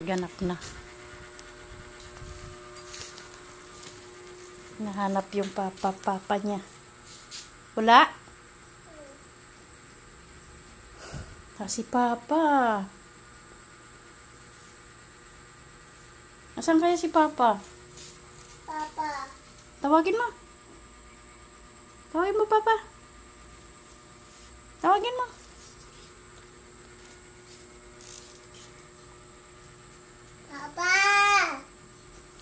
Ganap na. Nahanap yung papa niya. Wala? Si Papa. Asan kaya si Papa? Papa. Tawagin mo. Tawagin mo, Papa. Tawagin mo. Papa.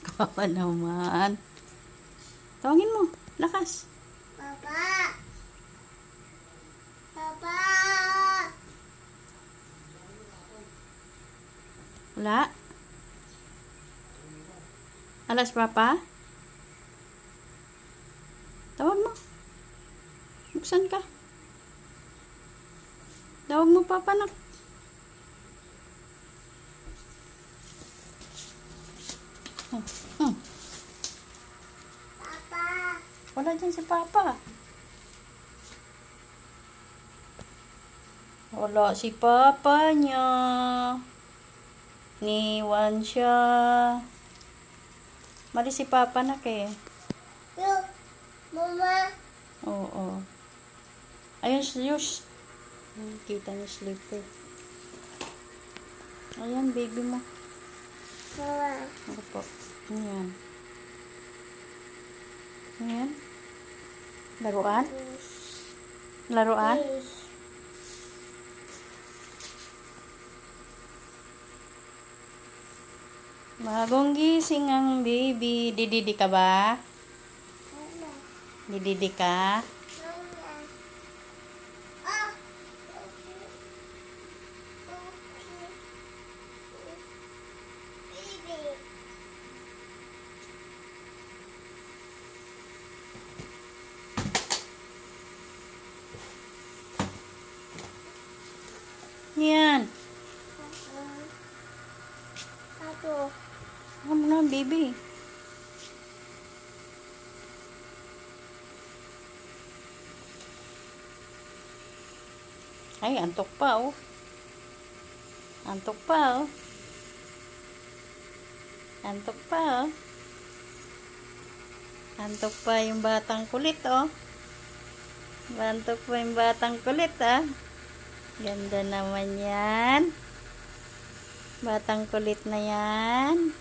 Kawawa naman. Tawagin mo. Lakas. Papa. Papa. Wala? Alas, Papa? Tawag mo. Buksan ka. Tawag mo, Papa, nak. Papa. Wala dyan si Papa. Wala si Papa niya. Niwan siya. Mali si Papa nak eh. Yung, Mama. Oo. Ayun, Yus. Kita niya slipper. Ayan, baby mo. Mama. Ano po? Ayan. Ayan. Laruan? Laruan? Bagong gising ang baby. Dididi ka ba? Dididi ka? Yan. Ako. Ano na, baby? Ay, antok pa, oh. Antok pa, oh. Antok pa, oh. Antok pa yung batang kulit, oh. Antok pa yung batang kulit, ah. Ganda naman yan. Batang kulit na yan.